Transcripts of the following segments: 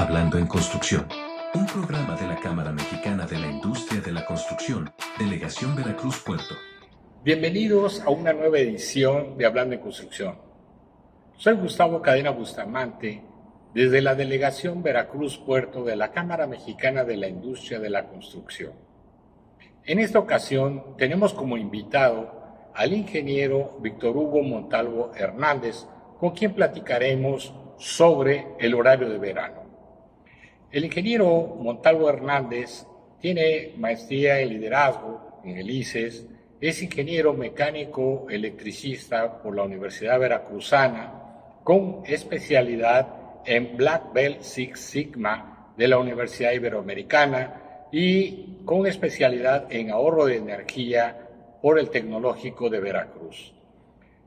Hablando en Construcción, un programa de la Cámara Mexicana de la Industria de la Construcción, Delegación Veracruz Puerto. Bienvenidos a una nueva edición de Hablando en Construcción. Soy Gustavo Cadena Bustamante, desde la Delegación Veracruz Puerto de la Cámara Mexicana de la Industria de la Construcción. En esta ocasión tenemos como invitado al ingeniero Víctor Hugo Montalvo Hernández, con quien platicaremos sobre el horario de verano. El ingeniero Montalvo Hernández tiene maestría en liderazgo en el ICES, es ingeniero mecánico electricista por la Universidad Veracruzana, con especialidad en Black Belt Six Sigma de la Universidad Iberoamericana y con especialidad en ahorro de energía por el Tecnológico de Veracruz.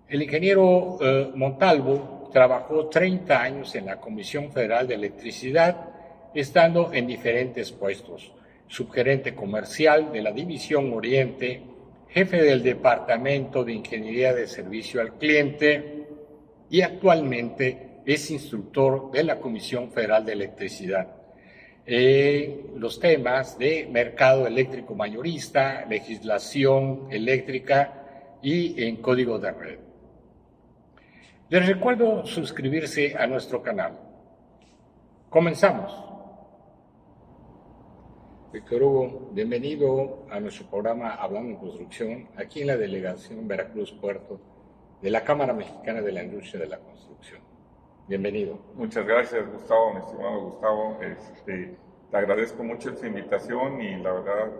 El ingeniero Montalvo trabajó 30 años en la Comisión Federal de Electricidad, estando en diferentes puestos: subgerente comercial de la División Oriente, jefe del Departamento de Ingeniería de Servicio al Cliente y actualmente es instructor de la Comisión Federal de Electricidad. Los temas de mercado eléctrico mayorista, legislación eléctrica y en código de red. Les recuerdo suscribirse a nuestro canal. Comenzamos. Víctor Hugo, bienvenido a nuestro programa Hablando en Construcción, aquí en la Delegación Veracruz Puerto de la Cámara Mexicana de la Industria de la Construcción. Bienvenido. Muchas gracias, Gustavo, mi estimado Gustavo. Te agradezco mucho esta invitación y la verdad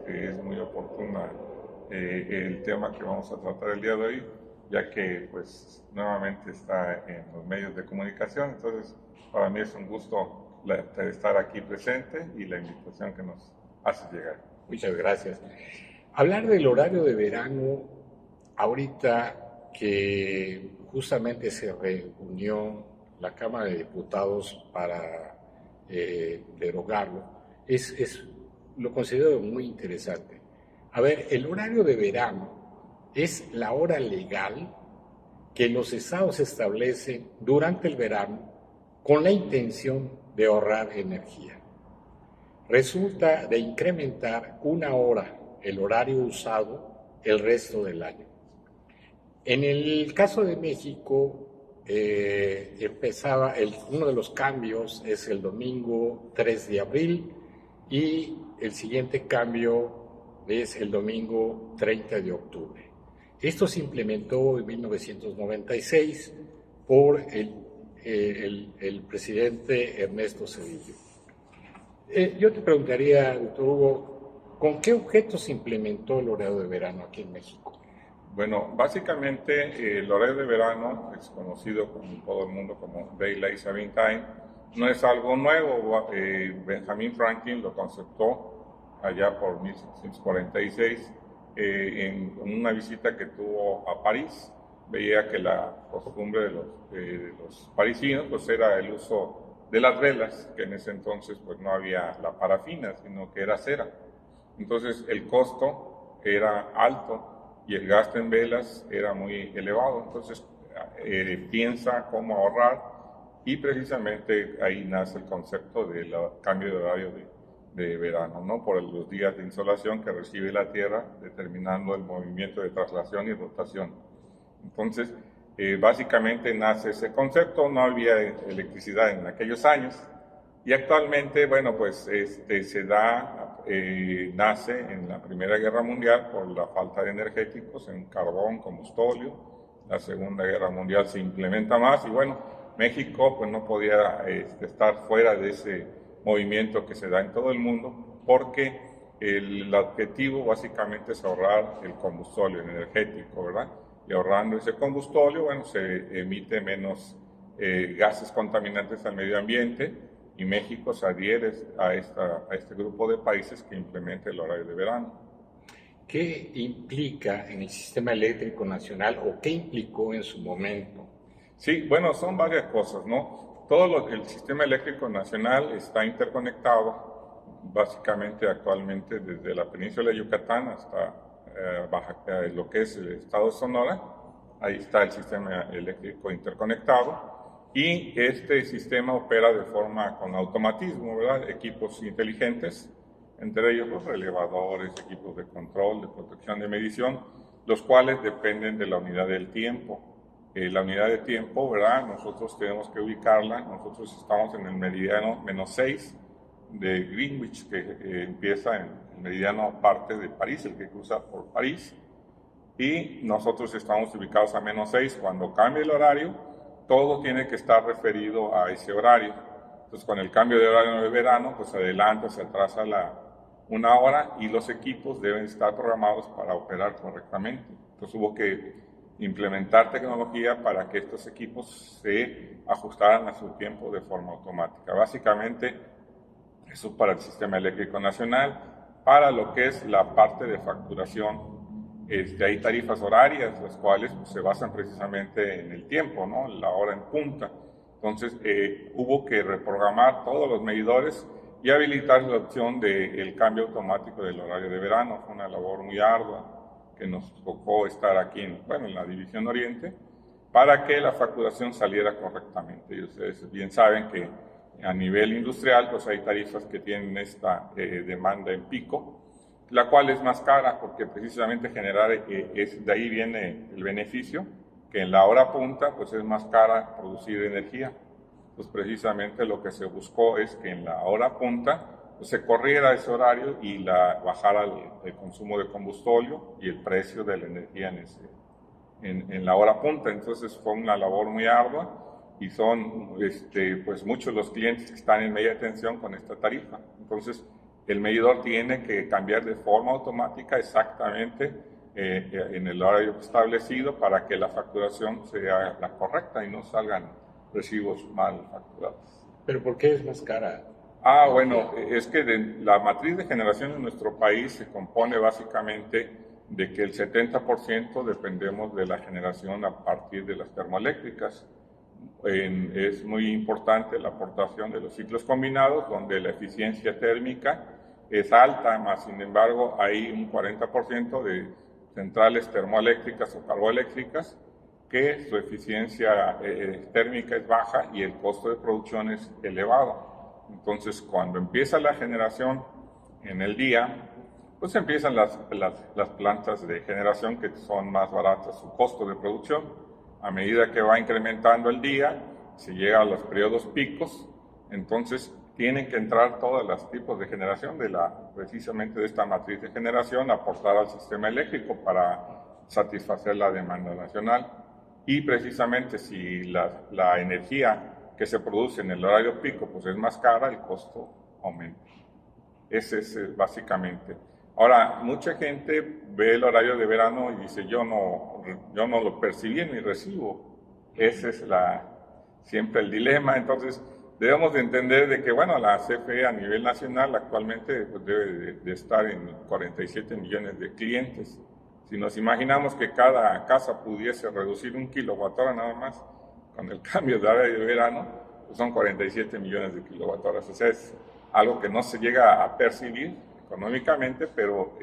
es muy oportuna el tema que vamos a tratar el día de hoy, ya que pues nuevamente está en los medios de comunicación. Entonces, para mí es un gusto estar aquí presente y la invitación que nos hace llegar. Muchas gracias. Hablar del horario de verano, ahorita que justamente se reunió la Cámara de Diputados para derogarlo, lo considero muy interesante. A ver, el horario de verano es la hora legal que los estados establecen durante el verano con la intención de ahorrar energía. Resulta de incrementar una hora el horario usado el resto del año. En el caso de México, uno de los cambios es el domingo 3 de abril y el siguiente cambio es el domingo 30 de octubre. Esto se implementó en 1996 por el presidente Ernesto Zedillo. Yo te preguntaría, doctor Hugo, ¿con qué objetos se implementó el horario de verano aquí en México? Bueno, básicamente el horario de verano es conocido por todo el mundo como Daylight Saving Time. No es algo nuevo. Benjamin Franklin lo conceptó allá por 1646 en una visita que tuvo a París. Veía que la costumbre de los parisinos pues era el uso de las velas, que en ese entonces pues no había la parafina, sino que era cera. Entonces el costo era alto y el gasto en velas era muy elevado. Entonces piensa cómo ahorrar y precisamente ahí nace el concepto del cambio de horario de verano, ¿no? Por los días de insolación que recibe la Tierra, determinando el movimiento de traslación y rotación. Entonces, básicamente nace ese concepto. No había electricidad en aquellos años y actualmente, bueno, pues nace en la Primera Guerra Mundial por la falta de energéticos en carbón, combustóleo. La Segunda Guerra Mundial se implementa más y bueno, México pues no podía estar fuera de ese movimiento que se da en todo el mundo porque el objetivo básicamente es ahorrar el combustóleo energético, ¿verdad? Y ahorrando ese combustóleo, bueno, se emite menos gases contaminantes al medio ambiente y México se adhiere a este grupo de países que implementa el horario de verano. ¿Qué implica en el sistema eléctrico nacional o qué implicó en su momento? Sí, bueno, son varias cosas, ¿no? El sistema eléctrico nacional está interconectado, básicamente actualmente desde la península de Yucatán hasta lo que es el estado de Sonora. Ahí está el sistema eléctrico interconectado y este sistema opera de forma con automatismo, ¿verdad? Equipos inteligentes, entre ellos los relevadores, equipos de control, de protección, de medición, los cuales dependen de la unidad del tiempo. La unidad de tiempo, ¿verdad? Nosotros tenemos que ubicarla, nosotros estamos en el meridiano -6 de Greenwich, que empieza en el meridiano parte de París, el que cruza por París, y nosotros estamos ubicados a -6. Cuando cambia el horario, todo tiene que estar referido a ese horario. Entonces, con el cambio de horario de verano, pues se adelanta, se atrasa una hora y los equipos deben estar programados para operar correctamente. Entonces, hubo que implementar tecnología para que estos equipos se ajustaran a su tiempo de forma automática. Básicamente, eso para el Sistema Eléctrico Nacional. Para lo que es la parte de facturación, hay tarifas horarias, las cuales pues, se basan precisamente en el tiempo, ¿no? La hora en punta. Entonces, hubo que reprogramar todos los medidores y habilitar la opción del cambio automático del horario de verano. Fue una labor muy ardua que nos tocó estar aquí en la División Oriente para que la facturación saliera correctamente. Y ustedes bien saben que a nivel industrial pues hay tarifas que tienen esta demanda en pico, la cual es más cara porque precisamente de ahí viene el beneficio, que en la hora punta pues es más cara producir energía. Pues precisamente lo que se buscó es que en la hora punta pues, se corriera ese horario y bajara el consumo de combustible y el precio de la energía en la hora punta. Entonces fue una labor muy ardua y son pues muchos los clientes que están en media tensión con esta tarifa. Entonces el medidor tiene que cambiar de forma automática exactamente en el horario establecido para que la facturación sea la correcta y no salgan recibos mal facturados. ¿Pero por qué es más cara? Bueno, es que la matriz de generación en nuestro país se compone básicamente de que el 70% dependemos de la generación a partir de las termoeléctricas. Es muy importante la aportación de los ciclos combinados, donde la eficiencia térmica es alta, más sin embargo hay un 40% de centrales termoeléctricas o carboeléctricas que su eficiencia térmica es baja y el costo de producción es elevado. Entonces, cuando empieza la generación en el día, pues empiezan las plantas de generación que son más baratas su costo de producción. A medida que va incrementando el día, se llega a los periodos picos, entonces tienen que entrar todos los tipos de generación precisamente de esta matriz de generación, aportar al sistema eléctrico para satisfacer la demanda nacional. Y precisamente si la energía que se produce en el horario pico pues es más cara, el costo aumenta. Ese es básicamente. Ahora, mucha gente ve el horario de verano y dice, yo no lo percibí en mi recibo. Ese es siempre el dilema. Entonces, debemos de entender de que, la CFE a nivel nacional actualmente pues, debe de estar en 47 millones de clientes. Si nos imaginamos que cada casa pudiese reducir 1 kWh nada más, con el cambio de horario de verano, pues son 47 millones de kWh. O sea, es algo que no se llega a percibir económicamente, pero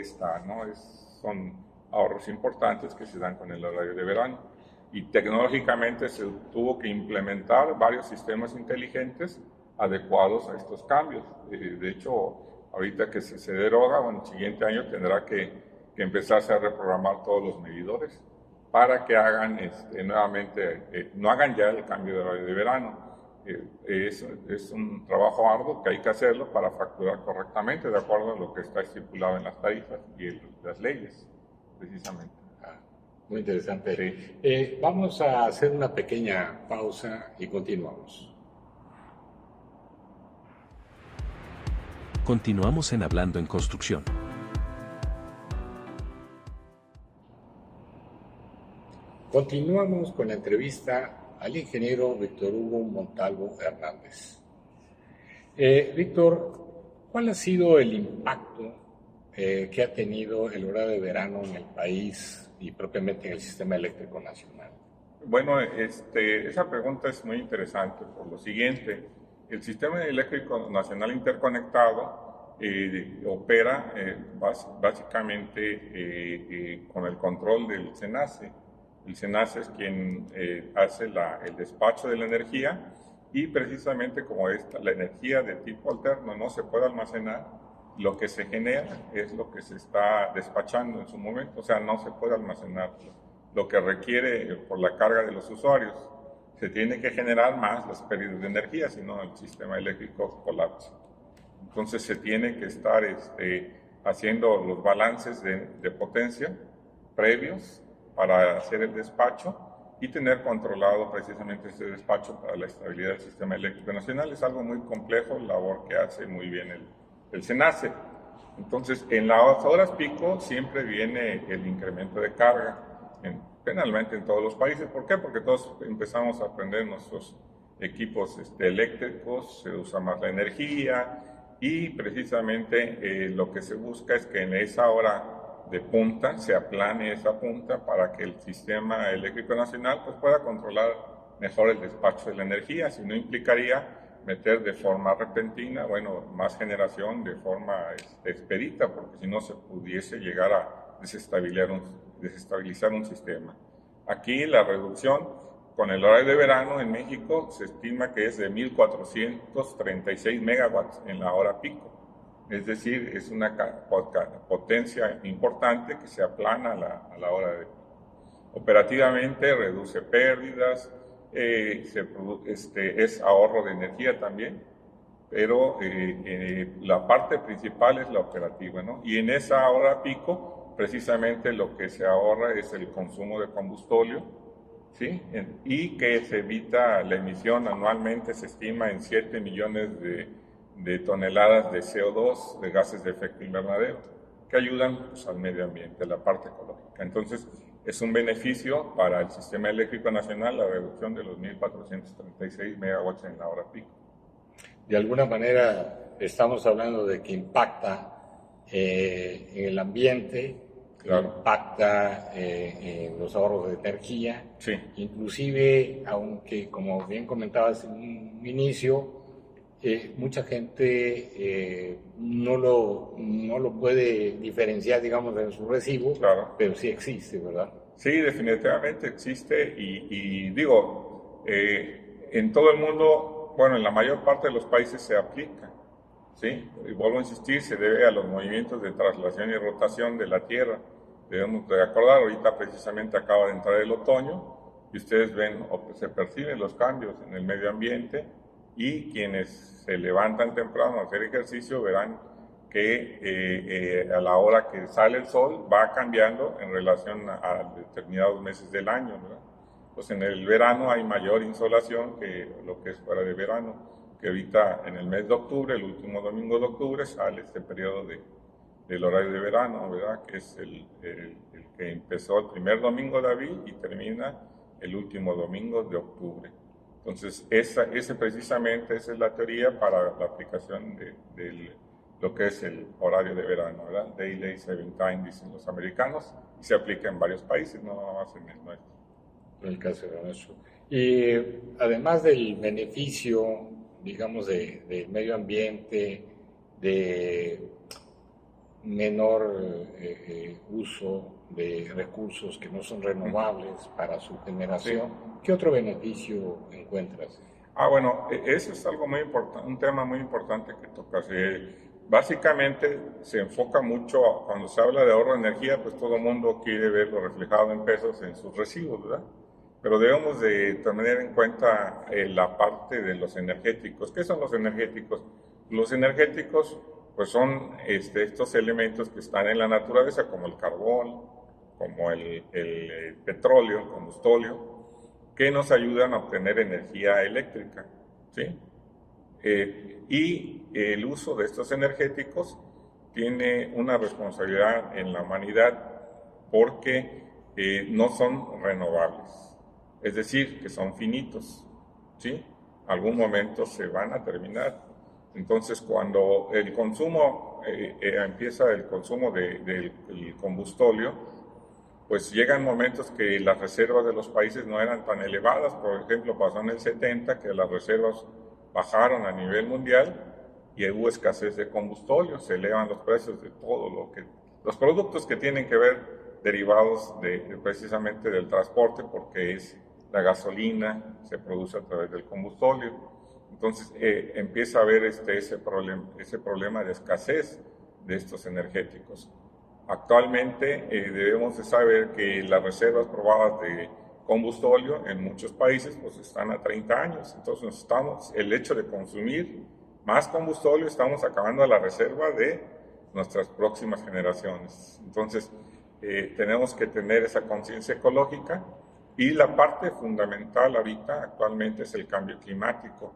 son ahorros importantes que se dan con el horario de verano. Y tecnológicamente se tuvo que implementar varios sistemas inteligentes adecuados a estos cambios. De hecho, ahorita que se deroga, el siguiente año tendrá que empezarse a reprogramar todos los medidores para que hagan nuevamente, no hagan ya el cambio de horario de verano. Es un trabajo arduo que hay que hacerlo para facturar correctamente de acuerdo a lo que está estipulado en las tarifas y en las leyes, precisamente. Muy interesante. Sí. Vamos a hacer una pequeña pausa y continuamos. Continuamos en Hablando en Construcción. Continuamos con la entrevista al ingeniero Víctor Hugo Montalvo Hernández. Víctor, ¿cuál ha sido el impacto que ha tenido el horario de verano en el país y propiamente en el sistema eléctrico nacional? Bueno, esa pregunta es muy interesante por lo siguiente. El sistema eléctrico nacional interconectado básicamente con el control del SENACE. El SENACE es quien hace el despacho de la energía y precisamente como la energía de tipo alterno no se puede almacenar, lo que se genera es lo que se está despachando en su momento, o sea, no se puede almacenar lo que requiere por la carga de los usuarios. Se tiene que generar más las pérdidas de energía, si no el sistema eléctrico colapsa. Entonces se tiene que estar haciendo los balances de potencia previos para hacer el despacho y tener controlado precisamente ese despacho para la estabilidad del sistema eléctrico nacional. Es algo muy complejo, labor que hace muy bien el SENACE. Entonces, en las horas pico siempre viene el incremento de carga, generalmente en todos los países. ¿Por qué? Porque todos empezamos a aprender nuestros equipos eléctricos, se usa más la energía y precisamente lo que se busca es que en esa hora de punta se aplane esa punta para que el sistema eléctrico nacional pues, pueda controlar mejor el despacho de la energía, si no implicaría meter de forma repentina, bueno, más generación de forma expedita, porque si no se pudiese llegar a desestabilizar un sistema. Aquí la reducción con el horario de verano en México se estima que es de 1.436 megawatts en la hora pico. Es decir, es una potencia importante que se aplana a la hora de pico. Operativamente reduce pérdidas, es ahorro de energía también, pero la parte principal es la operativa, ¿no? Y en esa hora pico, precisamente lo que se ahorra es el consumo de combustóleo, ¿sí? Y que se evita la emisión anualmente, se estima en 7 millones de toneladas de CO2, de gases de efecto invernadero, que ayudan pues, al medio ambiente, la parte ecológica. Entonces, es un beneficio para el sistema eléctrico nacional la reducción de los 1.436 megawatts en la hora pico. De alguna manera estamos hablando de que impacta en el ambiente, claro. Impacta en los ahorros de energía, sí. Inclusive, aunque como bien comentabas en un inicio, mucha gente no lo puede diferenciar, digamos, en su recibo, claro. Pero sí existe, ¿verdad? Sí, definitivamente existe y digo, en todo el mundo, bueno, en la mayor parte de los países se aplica, ¿sí? Y vuelvo a insistir, se debe a los movimientos de traslación y rotación de la Tierra. Debemos de acordar, ahorita precisamente acaba de entrar el otoño y ustedes ven o se perciben los cambios en el medio ambiente y quienes se levantan temprano a hacer ejercicio verán que a la hora que sale el sol va cambiando en relación a determinados meses del año, ¿verdad? Pues en el verano hay mayor insolación que lo que es fuera de verano, que ahorita en el mes de octubre, el último domingo de octubre, sale este periodo del horario de verano, ¿verdad? Que es el que empezó el primer domingo de abril y termina el último domingo de octubre. Entonces, precisamente esa es la teoría para la aplicación de lo que es el horario de verano, ¿verdad? Daylight Saving Time, dicen los americanos, y se aplica en varios países, no nada más en el nuestro. En el caso de nuestro. Y además del beneficio, digamos, del medio ambiente, de menor uso de recursos que no son renovables para su generación, sí. ¿Qué otro beneficio encuentras? Bueno, eso es algo muy importante, un tema muy importante que tocas. Básicamente se enfoca mucho, cuando se habla de ahorro de energía, pues todo el mundo quiere verlo reflejado en pesos en sus recibos, ¿verdad? Pero debemos de tener en cuenta la parte de los energéticos. ¿Qué son los energéticos? Los energéticos pues son estos elementos que están en la naturaleza, como el carbón, como el petróleo, el combustóleo, que nos ayudan a obtener energía eléctrica, ¿sí? Y el uso de estos energéticos tiene una responsabilidad en la humanidad porque no son renovables, es decir, que son finitos, ¿sí? Algún momento se van a terminar. Entonces, cuando el consumo empieza el consumo del combustóleo, pues llegan momentos que las reservas de los países no eran tan elevadas. Por ejemplo, pasó en el 70 que las reservas bajaron a nivel mundial y hubo escasez de combustóleo, se elevan los precios de todo los productos que tienen que ver derivados precisamente del transporte, porque es la gasolina, se produce a través del combustóleo. Entonces empieza a haber ese problema de escasez de estos energéticos. Actualmente debemos de saber que las reservas probadas de combustóleo en muchos países pues están a 30 años. Entonces el hecho de consumir más combustóleo, estamos acabando la reserva de nuestras próximas generaciones. Entonces tenemos que tener esa conciencia ecológica, y la parte fundamental ahorita actualmente es el cambio climático.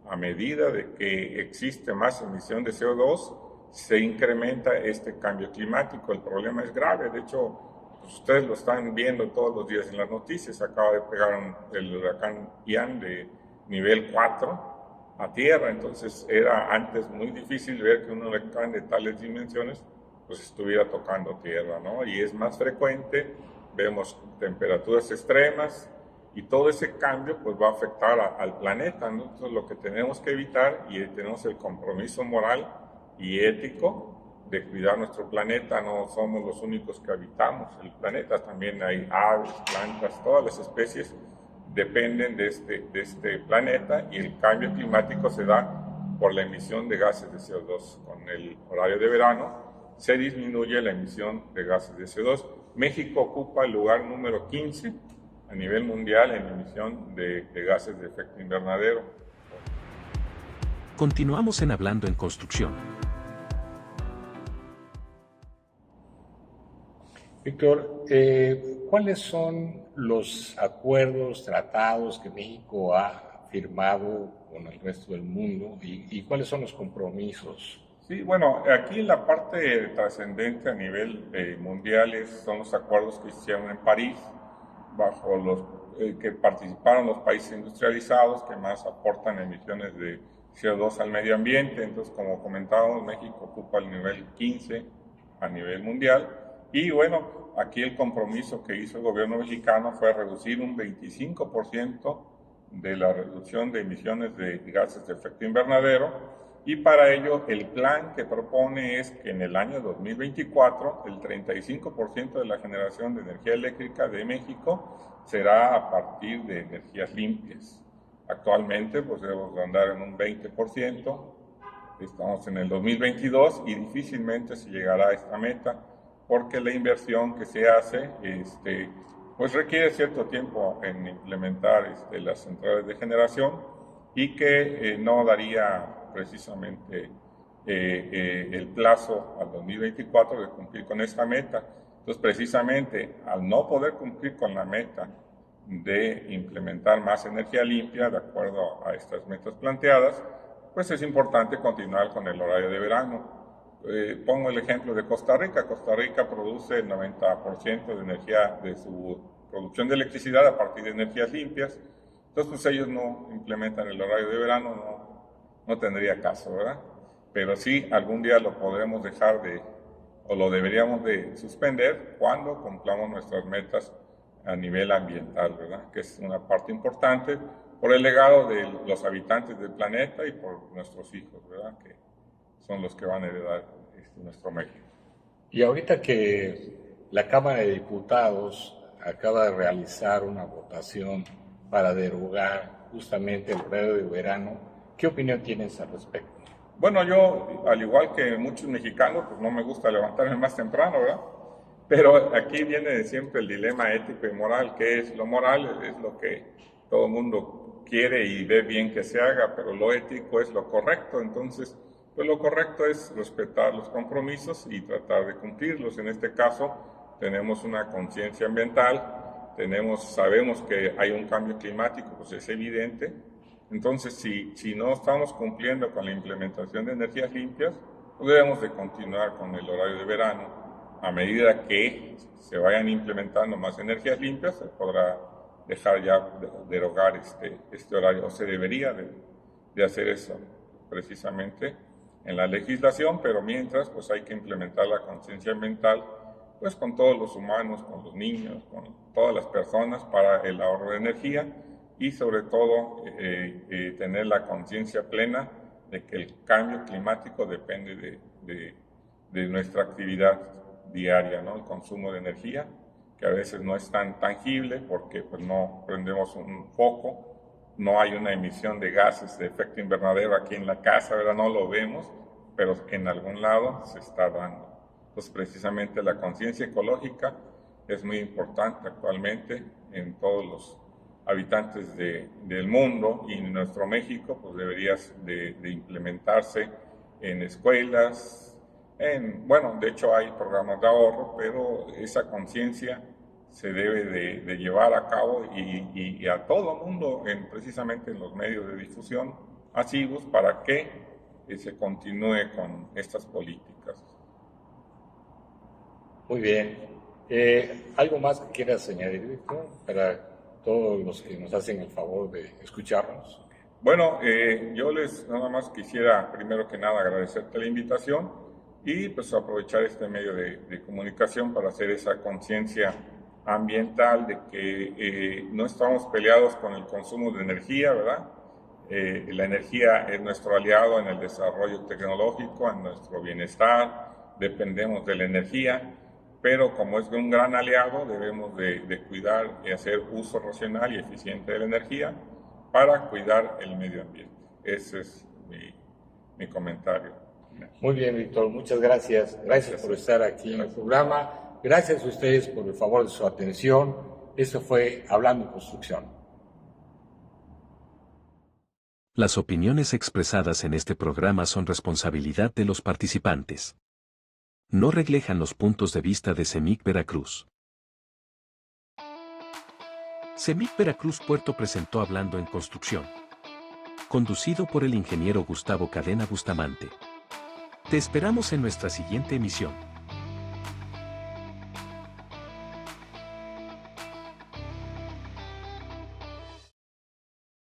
A medida de que existe más emisión de CO2, se incrementa este cambio climático. El problema es grave, de hecho, pues ustedes lo están viendo todos los días en las noticias. Acaba de pegar el huracán Ian de nivel 4 a tierra, entonces era antes muy difícil ver que un huracán de tales dimensiones pues estuviera tocando tierra, ¿no? Y es más frecuente, vemos temperaturas extremas, y todo ese cambio pues va a afectar al planeta, ¿no? Entonces lo que tenemos que evitar, y tenemos el compromiso moral y ético de cuidar nuestro planeta. No somos los únicos que habitamos el planeta, también hay aves, plantas, todas las especies dependen de este planeta, y el cambio climático se da por la emisión de gases de CO2. Con el horario de verano se disminuye la emisión de gases de CO2. México ocupa el lugar número 15 a nivel mundial en emisión de gases de efecto invernadero. Continuamos en Hablando en Construcción. Víctor, ¿cuáles son los acuerdos, tratados que México ha firmado con el resto del mundo y cuáles son los compromisos? Sí, bueno, aquí la parte trascendente a nivel mundial son los acuerdos que se hicieron en París, bajo los que participaron los países industrializados que más aportan emisiones de CO2 al medio ambiente. Entonces, como comentábamos, México ocupa el nivel 15 a nivel mundial. Y bueno, aquí el compromiso que hizo el gobierno mexicano fue reducir un 25% de la reducción de emisiones de gases de efecto invernadero, y para ello el plan que propone es que en el año 2024 el 35% de la generación de energía eléctrica de México será a partir de energías limpias. Actualmente pues debemos andar en un 20%, estamos en el 2022 y difícilmente se llegará a esta meta, porque la inversión que se hace pues requiere cierto tiempo en implementar las centrales de generación, y que no daría precisamente el plazo al 2024 de cumplir con esta meta. Entonces, precisamente al no poder cumplir con la meta de implementar más energía limpia de acuerdo a estas metas planteadas, pues es importante continuar con el horario de verano. Pongo el ejemplo de Costa Rica. Costa Rica produce el 90% de energía de su producción de electricidad a partir de energías limpias. Entonces, pues ellos no implementan el horario de verano, no tendría caso, ¿verdad? Pero sí, algún día lo podremos dejar o lo deberíamos de suspender cuando cumplamos nuestras metas a nivel ambiental, ¿verdad? Que es una parte importante por el legado de los habitantes del planeta y por nuestros hijos, ¿verdad? Que son los que van a heredar nuestro México. Y ahorita que la Cámara de Diputados acaba de realizar una votación para derogar justamente el horario de verano, ¿qué opinión tienes al respecto? Bueno, yo, al igual que muchos mexicanos, pues no me gusta levantarme más temprano, ¿verdad? Pero aquí viene siempre el dilema ético y moral. ¿Qué es lo moral? Es lo que todo el mundo quiere y ve bien que se haga, pero lo ético es lo correcto. Entonces, pues lo correcto es respetar los compromisos y tratar de cumplirlos. En este caso, tenemos una conciencia ambiental, sabemos que hay un cambio climático, pues es evidente. Entonces, si no estamos cumpliendo con la implementación de energías limpias, pues debemos de continuar con el horario de verano. A medida que se vayan implementando más energías limpias, se podrá dejar ya de derogar este horario, o se debería de hacer eso precisamente en la legislación, pero mientras pues hay que implementar la conciencia ambiental pues con todos los humanos, con los niños, con todas las personas, para el ahorro de energía, y sobre todo tener la conciencia plena de que el cambio climático depende de nuestra actividad diaria, ¿no? El consumo de energía que a veces no es tan tangible porque pues, no prendemos un foco, no hay una emisión de gases de efecto invernadero aquí en la casa, ¿verdad? No lo vemos, pero en algún lado se está dando. Entonces, precisamente la conciencia ecológica es muy importante actualmente en todos los habitantes del mundo, y en nuestro México pues debería de implementarse en escuelas, bueno, de hecho hay programas de ahorro, pero esa conciencia se debe de llevar a cabo y a todo el mundo, precisamente en los medios de difusión masivos, para que se continúe con estas políticas. Muy bien. ¿Algo más que quieras añadir, Víctor, para todos los que nos hacen el favor de escucharnos? Bueno, yo nada más quisiera primero que nada agradecerte la invitación y pues aprovechar este medio de comunicación para hacer esa conciencia ambiental de que no estamos peleados con el consumo de energía, ¿verdad? La energía es nuestro aliado en el desarrollo tecnológico, en nuestro bienestar, dependemos de la energía, pero como es un gran aliado debemos de cuidar y hacer uso racional y eficiente de la energía para cuidar el medio ambiente. Ese es mi comentario. Muy bien, Víctor, muchas gracias. Gracias por estar aquí en el programa. Gracias a ustedes por el favor de su atención. Esto fue Hablando en Construcción. Las opiniones expresadas en este programa son responsabilidad de los participantes. No reflejan los puntos de vista de CEMIC Veracruz. CEMIC Veracruz Puerto presentó Hablando en Construcción, conducido por el ingeniero Gustavo Cadena Bustamante. Te esperamos en nuestra siguiente emisión.